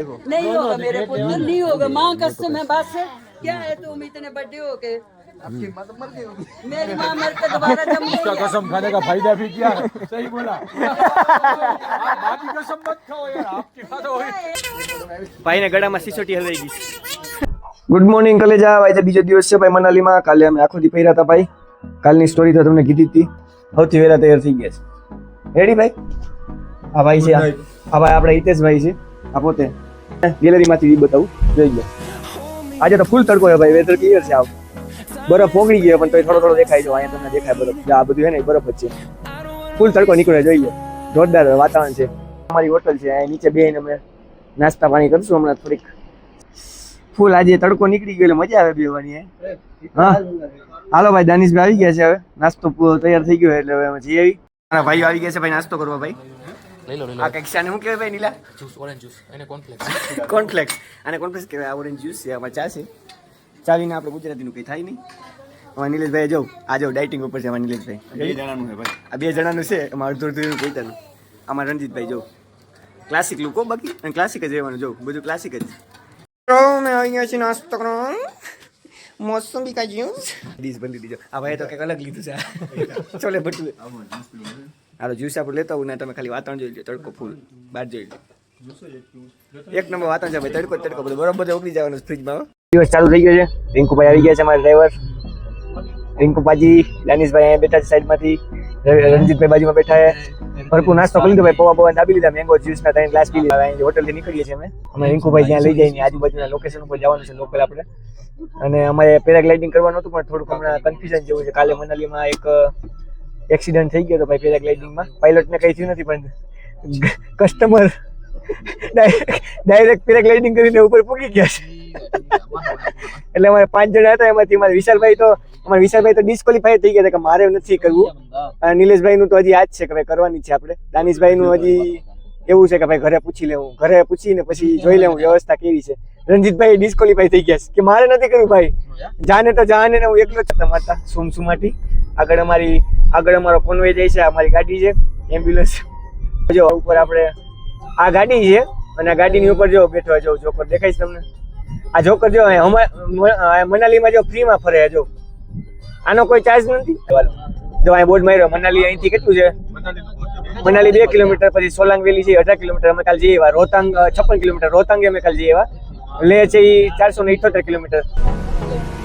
नहीं होगा मेरे पुत्र, नहीं होगा। माँ कसम है, बात से क्या है, तुम इतने बड़े हो के आपकी माँ तो मर गई होगी। मेरी माँ मेरे को दोबारा जम गई है। कसम खाने का फायदा भी क्या है? सही बोला। आप माँ की कसम मत खाओ यार, आपकी बात होगी। भाई ने गળામાં સિસોટી હલવાઈ ગઈ. ગુડ મોર્નિંગ કલેજા. આજે બીજો દિવસ છે ભાઈ મનાલીમાં. કાલે અમે આખો દી પહેર્યા હતા ભાઈ. કાલની સ્ટોરી તો તમને કીધી હતી. સૌથી વહેલા તૈયાર થઈ ગયા છે. રેડી ભાઈ? આ ભાઈ છે, આ ભાઈ આપણા હિતેશભાઈ છે. આ પોતે ગેલેરીમાંથી બતાવું, જોઈ લો. આજે તો ફૂલ તડકો છે ભાઈ, વેધર ક્લિયર છે. આવ બરફ ઓગળી ગયો પણ તો થોડો થોડો દેખાય છે. અહીંયા તમને દેખાય બરફ. આ બધું છે ને બરફ જ છે. ફૂલ તડકો નીકળે, જોઈ લો. જોરદાર વાતાવરણ છે. અમારી હોટલ છે, અહીં નીચે બેહીને અમે નાસ્તા પાણી કરશું હમણાં થોડીક. ફૂલ આજે તડકો નીકળી ગયો એટલે મજા આવે બેવાની. હા હાલો ભાઈ, દાનિશભાઈ આવી ગયા છે. હવે નાસ્તો તૈયાર થઈ ગયો એટલે હવે અમે જઈ આવી. ભાઈઓ આવી ગયા છે ભાઈ નાસ્તો કરવા. ભાઈ આ કઈક છે, શું કહેવાય ભાઈ નીલા? જ્યુસ, ઓરેન્જ જ્યુસ અને કોર્નફ્લેક્સ. કોર્નફ્લેક્સ અને કોર્નફ્લેક્સ કહેવાય. આ ઓરેન્જ જ્યુસ છે, આમાં ચા છે. ચાવીને આપણે ગુજરાતીનું કંઈ થાય નહીં. અમારા નિલેશભાઈ જો આ જો ડાયટિંગ ઉપર છે. અમારા નિલેશભાઈ 2 જણાનું છે ભાઈ. આ 2 જણાનું છે. અમારે અડધું અડધું કહીતાનું. અમારા રણજીતભાઈ જો ક્લાસિક લુકો, બાકી અને ક્લાસિક જ રહેવાનું. જો બધું ક્લાસિક જ. મેં અહીંયા છે નાસ્તો કરવા. મોસંબી કા જ્યુસ ડીશ બની દીધો. આ ભાઈ તો કંઈક અલગ લીધું છે. ચોલે ભટું. હાલો જ્યુસ આપણે લેતા આવું ને તમે ખાલી વાતાવરણ જોઈ લો. તડકો ફૂલ બહાર જોઈ લો. એક નંબર વાતાવરણ છે ભાઈ. તડકો તડકો બધું બરોબર ઉકળી જવાનું ફ્રીજમાં. દિવસ ચાલુ થઈ ગયો છે. રિંકુભાઈ આવી ગયા છે, અમારા ડ્રાઈવર. રિંકુપાજી, દાનિશભાઈ અહીંયા બેઠા છે સાઈડમાંથી. રણજીતભાઈ બાજુમાં બેઠા છે. ભરપૂર નાસ્તો કરી લીધો ભાઈ. પૌવા પૌવા દાબી લીધા. મેંગો જ્યુસના 3 ગ્લાસ પી લીધા. અહીં હોટલથી નીકળીએ છીએ અમે રિંકુભાઈ જ્યાં લઈ જઈને આજુબાજુના લોકેશન ઉપર જવાનું છે, લોકલ આપણે. અને અમારે પેરાગ્લાઇડિંગ કરવાનું હતું પણ થોડુંક હમણાં કન્ફ્યુઝન જેવું છે. કાલે મનાલીમાં એક એક્સિડન્ટ થઈ ગયો હતો ભાઈ પેરાગ્લાઇડિંગમાં. પાયલોટને કંઈ થયું નથી પણ કસ્ટમર ડાયરેક્ટ પેરાગ્લાઇડિંગ કરીને ઉપર પૂકી ગયા છે. એટલે અમારે 5 જણા હતા. એમાંથી અમારા વિશાલભાઈ તો ડિસ્ક્વોલિફાય થઈ ગયા હતા કે મારે નથી કરવું. નિલેશભાઈનું તો હજી આ જ છે કે ભાઈ કરવાની છે આપણે. દાનિશભાઈનું હજી એવું છે કે ભાઈ ઘરે પૂછી લેવું. ઘરે પૂછીને પછી જોઈ લેવું વ્યવસ્થા કેવી છે. રણજીતભાઈ ડિસ્ક્વોલિફાય થઈ ગયા છે કે મારે નથી કરવું ભાઈ. જાને તો જાને હું એકલો જ માતા સુમસુમાટી. આગળ અમારો કોન્વે જાય છે. અમારી ગાડી છે એમ્બ્યુલન્સ. જો ઉપર આપણે આ ગાડી છે અને આ ગાડીની ઉપર જો બેઠો જો જોકર દેખાય છે તમને. આ જોકર જો મનાલીમાં જો ફ્રીમાં ફરે. જો આનો કોઈ ચાર્જ નથી. જો અહીં બોર્ડ માર્યો મનાલી. અહીંથી કેટલું છે? મનાલી 2 કિલોમીટર, પછી સોલાંગ વેલી છે 18 કિલોમીટર. અમે કાલે જઈએ એવા. રોહતાંગ 56 કિલોમીટર. રોહતાંગે અમે કાલે જઈએ એવા. લેહ છે એ 478 કિલોમીટર.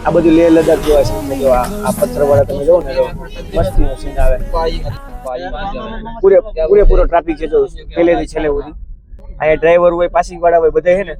આ બધું લેહ લદ્દાખ જોવા છે. જો આ પથ્થરવાળા તમે જોવો ને, જો મસ્તીનો સીન આવે. પૂરેપૂરો ટ્રાફિક છે જો પહેલેથી છેલ્લે સુધી. અહીંયા ડ્રાઈવર હોય, પાસિંગ વાળા હોય, બધા છે ને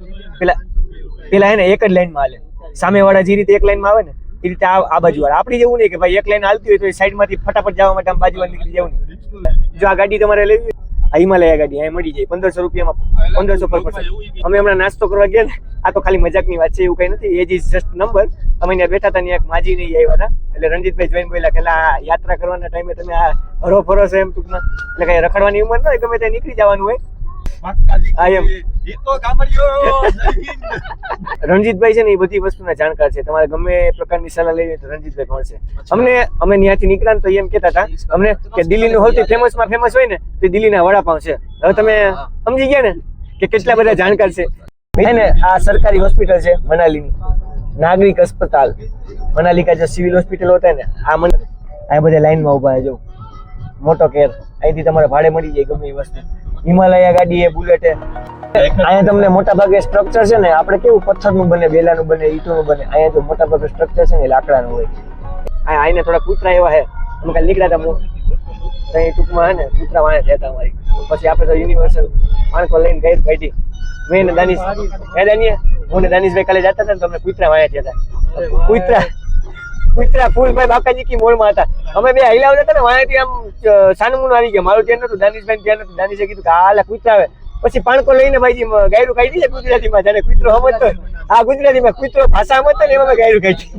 પેલા હે ને એક જ લાઈનમાં હાલે. સામે વાળા જે રીતે એક લાઈનમાં આવે ને એ રીતે આ બાજુ વાળા. આપણી જેવું નહીં કે ભાઈ એક લાઈન હાલતી હોય તો સાઈડ માંથી ફટાફટ જવા માટે આમ બાજુ નીકળી જવું નહીં. જો આ ગાડી તમારે લેવી, આ હિમાલયા ગાડી અહીં મળી જાય 1500 રૂપિયામાં. 1500 પર પર્સન. અમે હમણાં નાસ્તો કરવા ગયા ને, આ તો ખાલી મજાકની વાત છે, એવું કઈ નથી. Age is just number. અમે ત્યાં બેઠા હતા ને એક માજી નહીં આવ્યા હતા. એટલે રણજીતભાઈ જોઈને બોલ્યા કે યાત્રા કરવાના ટાઈમે તમે આ હરો ફરો છો એમ ટૂંકમાં. એટલે કઈ રખડવાની ઉંમર ન હોય, ગમે ત્યાં નીકળી જવાનું હોય. રણજીતભાઈ છે ને એ બધી વસ્તુના જાણકાર છે. તમારે ગમે પ્રકારની સલાહ લેવી તો રણજીતભાઈ મળશે. અમે ત્યાંથી નીકળ્યા ને તો એમ કહેતા હતા અમને કે દિલ્હીનું સૌથી ફેમસમાં ફેમસ હોય ને તો દિલ્હીના વડાપાઉં છે. હવે તમે સમજી ગયા ને કે કેટલા બધા જાણકાર છે. ને આ સરકારી હોસ્પિટલ છે મનાલીની, નાગરિક अस्पताल મનાલી કા જો સિવિલ હોસ્પિટલ હોતા ને, આ બધા લાઈનમાં ઉભા છે. જો મોટો કેર. અહીંથી તમારે ભાડે મળી જાય ગમે એ વસ્તુ. હિમાલયા ગાડી એ બુલેટ એ. અહીંયા તમને મોટા ભાગે સ્ટ્રક્ચર છે ને, આપણે કેવું પથ્થરનું બને, બેલાનું બને, ઈંટોનું બને. અહીંયા જો મોટા ભાગે સ્ટ્રક્ચર છે ને લાકડાનું હોય. અહીંયા થોડા કૂતરા એવા છે. અમે કાલે નીકળ્યા હતા અહીં ટૂંકમાં હે ને કૂતરા વાળા જતા અમારી. પછી આપણે તો યુનિવર્સલ માણસો લઈને ગઈ કાઢી. મેં ને દાનિશ હું ને દાનિશભાઈ કાલે જતા હતા ને તો અમે કૂતરા વાળા જતા. કૂતરા ફૂલભાઈ બાકાજી કી મોલમાં હતા. અમે બે હૈલાવ હતા ને વાયાથી આમ સાનમુન આવી ગયા. મારું ધ્યાન નતું, દાનિશભાઈ ધ્યાન હતું. દાનિશે કીધું કે આ કૂતરા આવે. પછી પાણકો લઈને ભાઈજી ગાયરું કાઢી છે ગુજરાતીમાં. જાણે કૂતરો સમજતો આ ગુજરાતીમાં કૂતરો ભાષા સમજતો ને એમાં મેં ગાયરું કાઢી.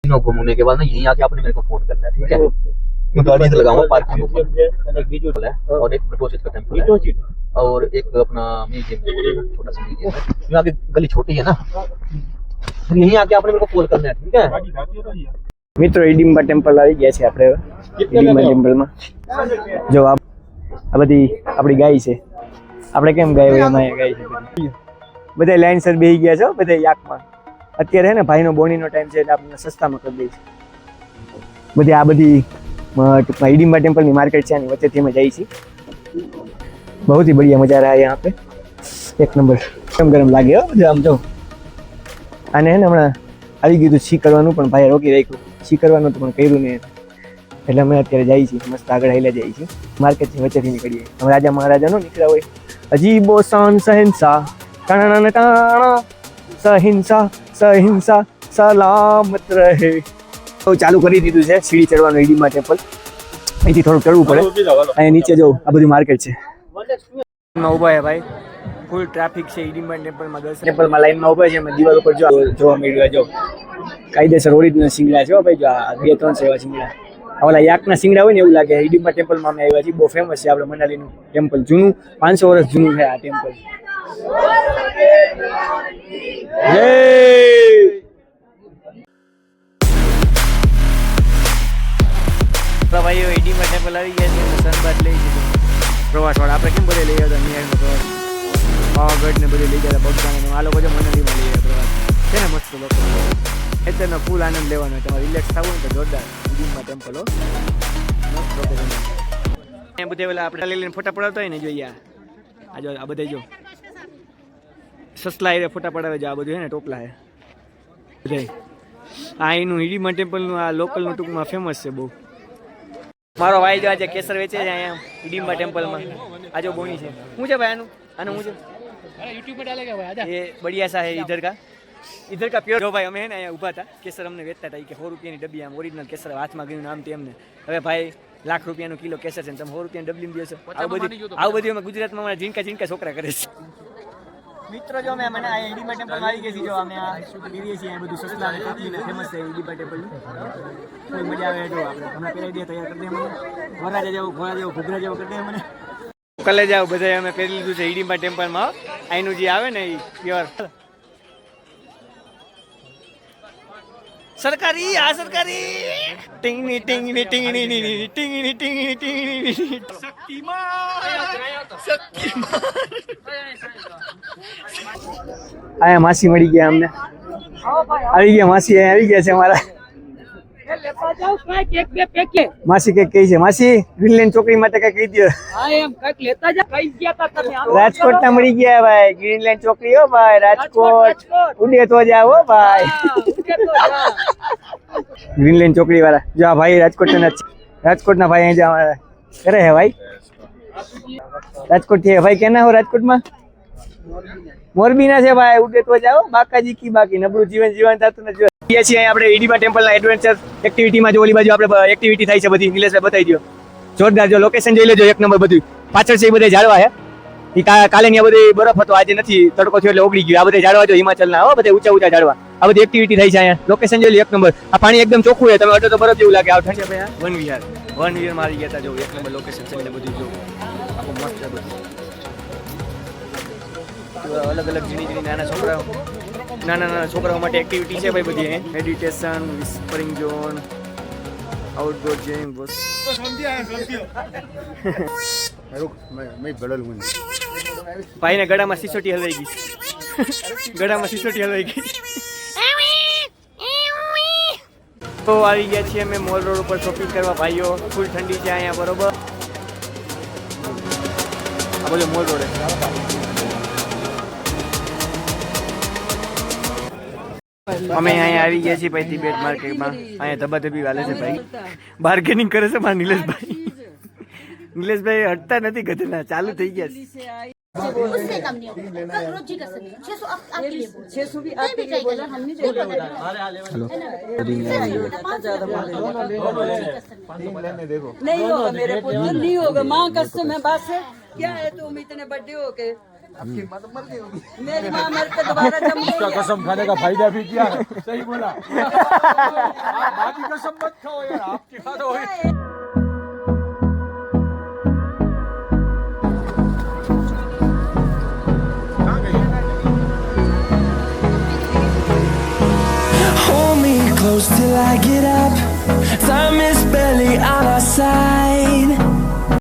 घूमने के बाद ना यहीं आके आपने मेरे को फोन करना है, ठीक है? मैं गाड़ी से लगाऊंगा पार्किंग और एक डिपॉजिट का टेम्पल है और एक अपना म्यूजियम, छोटा सा म्यूजियम है. यहाँ की गली छोटी है ना, यहीं आके आपने मेरे को कॉल करना है, ठीक है? મિત્રો ઈડિમ્બા ટેમ્પલ આવી ગયા છે આપણે. ઈડિમ્બા ટેમ્પલમાં જો આ બધી આપણી ગાય છે. આપણે કેમ ગાય હોય એમાં ગાય છે. બધા લાઈનસર બેસી ગયા છો બધા યાકમાં. અત્યારે હે ને ભાઈનો બોણીનો ટાઈમ છે એટલે આપણે સસ્તામાં કરી દઈશું. બધી આ બધી ટૂંકમાં હિડિંબા ટેમ્પલની માર્કેટ છે, આની વચ્ચેથી અમે જઈએ છીએ. બહુ જ બઢિયા મજા રહ્યા यहाँ पे, એક નંબર. ગરમ ગરમ લાગે હો બધું. આમ જો આને હે ને હમણાં આવી ગયું હતું છી કરવાનું, પણ ભાઈએ રોકી રાખ્યું. છી કરવાનું હતું પણ કર્યું નહીં, એટલે અમે અત્યારે જઈએ છીએ મસ્ત આગળ હાલ્યા જઈએ છીએ. માર્કેટની વચ્ચેથી નીકળીએ. હવે રાજા મહારાજાનો નીકળ્યા હોય. અજીબો શાન સહિંસા ટાણા ટાણા સહિંસા સહિંસા સલામત રહે. તો ચાલુ કરી દીધું છે સીડી ચડવાનું હિડિંબા ટેમ્પલ. અહીંથી થોડુંક ચડવું પડે. અહીંયા નીચે જો આ બધું માર્કેટ છે. ઉભા છે ભાઈ, ફૂલ ટ્રાફિક છે હિડિંબા ટેમ્પલમાં. ટેમ્પલમાં લાઈનમાં ઉભા છે. અમે દિવાલ ઉપર જોવા મળ્યું જો કાયદેસર ઓરિજિનલ સિંગડા છે ભાઈ. જો આ 2-3 છે એવા સિંગડા. ઓલા યાકના સિંગડા હોય ને એવું લાગે. હિડિંબા ટેમ્પલમાં અમે આવ્યા છીએ. બહુ ફેમસ છે આપણે મનાલીનું ટેમ્પલ. જૂનું 500 વર્ષ જૂનું છે આ ટેમ્પલ. જય ભાઈઓ, હિડિંબા ટેમ્પલ આવી ગયા છે. સનબાદ લઈ દીધું પ્રવાસવાળા. આપણે કેમ બધે લઈ આવતા નિયરનો પ્રવાસ, પાવાગઢ ને બધે લઈ જતા બગદાને. આ લોકો જો મનાલીમાં લઈ આવ્યા પ્રવાસ છે ને મસ્ત લોકો. એટલેનો ફૂલ આનંદ લેવાનો હોય. તમારે રિલેક્સ થવું ને તો જોરદાર હિડિંબા ટેમ્પલ હો. મસ્ત લોકેશન. એ બધે પેલા આપણે લઈને ફોટા પડાવતા હોય ને જોઈએ. આ જો આ બધે જો સસલા એ ફોટા પડાવે છે. આ બધું છે ને ટોપલા છે બધે. આ એનું હિડિંબા ટેમ્પલનું આ લોકલનું ટૂંકમાં ફેમસ છે બહુ. મારો ભાઈ જો આજે કેસર વેચે છે અહીંયા હિડિંબા ટેમ્પલમાં. આ જો બોણી છે. શું છે ભાઈ આનું? આનું શું છે? યુટ્યુબ પર ડાલેગા ભાઈ. આજા ये बढ़िया सा है इधर का प्योर. જો ભાઈ અમે હે ને અહીંયા ઊભા હતા, કેસર અમને વેચતા હતા. કે 100 રૂપિયાની ડબ્બી, આમ ઓરિજિનલ કેસર હાથમાં ગયું નામ તેમને. હવે ભાઈ લાખ રૂપિયાનું કિલો કેસર છે ને તમે 100 રૂપિયાની ડબલીમાં દો છો. આવું બધું અમે ગુજરાતમાં અમારા ઝીણકા છોકરા કરે છે. મિત્રો જો અમે મને આ હિડિંબા ટેમ્પલમાં આવી ગયા છીએ. જો અમે આ કરીએ છીએ બધું સસલા અને ટોપલીને ફેમસ છે હિડિંબા ટેમ્પલ. કોઈ મજા આવે જો આપણે હમણાં પહેરાવી દે, તૈયાર કરી દે મને. ઘોડા જેવો ઘૂઘરા જેવો કરી દે મને. કલે જાવ બધા અમે પહેરી લીધું છે હિડિંબા ટેમ્પલમાં. અહીંનું જે આવે ને એ પ્યોર સરકારી. આ સરકારી ટીંગની ટીંગની ટીંગની ટીંગની ટીંગની ટીંગની આયા માસી મળી ગયા અમને. આવી ગયા માસી, અહીંયા આવી ગયા છે અમારા માસી. કઈક કહી છે માસી, ગ્રીનલેન્ડ ચોકડી માટે કઈ કહી દો. રાજકોટ ના મળી ગયા ભાઈ ગ્રીનલેન્ડ ચોકડી. હો ભાઈ રાજકોટ ઉડે તો જાવ હો ભાઈ. ગ્રીનલેન્ડ ચોકડી વાળા જો આ ભાઈ રાજકોટ ના ભાઈ અહીંયા કરે હે ભાઈ. રાજકોટ થી ભાઈ કેના હો? રાજકોટમાં મોરબી ના છે ભાઈ. ઉડે તો જાઓ બાકાજી કી બાકી. નબળું જીવન જીવન થતું નથી. છીએ આપણે હિડિંબા ટેમ્પલના એડવેન્ચર એક્ટિવિટીમાં. જો ઓલી બાજુ આપણે એક્ટિવિટી થાય છે બધી, નિલેશભાઈ બતાવી દો. જોરદાર. જો લોકેશન જોઈ લેજો, એક નંબર. બધું પાછળ છે એ બધા ઝાડવા છે. એ કાલે ની આ બધી બરફ હતો, આજે નથી, તડકો થયો એટલે ઓગળી ગયો. આ બધા ઝાડવા જો હિમાચલના હો, બધા ઊંચા ઝાડવા. આ બધી એક્ટિવિટી થાય છે અહીંયા. લોકેશન જોઈ લો, એક નંબર. આ પાણી એકદમ ચોખ્ખું છે. તમે અડો તો બરફ જેવું લાગે. આ ઠંડી ભાઈ વન વિહાર માં આવી ગયા હતા. જો એક નંબર લોકેશન છે એટલે બધું જો આખું મસ્ત છે બધું. અલગ અલગ ઝીણી નાના છોકરાઓ માટે એક્ટિવિટી છે ભાઈ બધી. Meditation, whispering zone, outdoor game. બસ ભાઈને ગળામાં સિસોટી હલવાઈ ગઈ. તો આવી ગયા છીએ અમે મોલ રોડ ઉપર શોપિંગ કરવા ભાઈઓ. ફૂલ ઠંડી છે અહીંયા બરોબર. આ બધો મોલ રોડ અમે અહીંયા આવી ગયા છીએ ભાઈ તિબેટ માર્કેટમાં. અહીંયા ધબાધબી વાલે છે ભાઈ. બાર્ગેનિંગ કરે છે મારા નિલેશભાઈ હટતા નથી. ગધેડા ચાલુ થઈ ગયા છે. उससे कम नहीं होगा रोज जी कर सकते 600 आपके लिए 600 भी आपके लिए बोला हमने जो बोला नहीं होगा मेरे पुत्र, नहीं होगा। माँ कसम है बात है। क्या है तुम इतने बड़े हो के आपकी माँ तो मर गई होगी। मेरी माँ मर के दोबारा जम गई। कसम खाने का फायदा भी क्या है? सही बोला। आप माँ की कसम मत खाओ यार, आपकी बात हो गई। Hold me close till I get up. Time is barely on our side.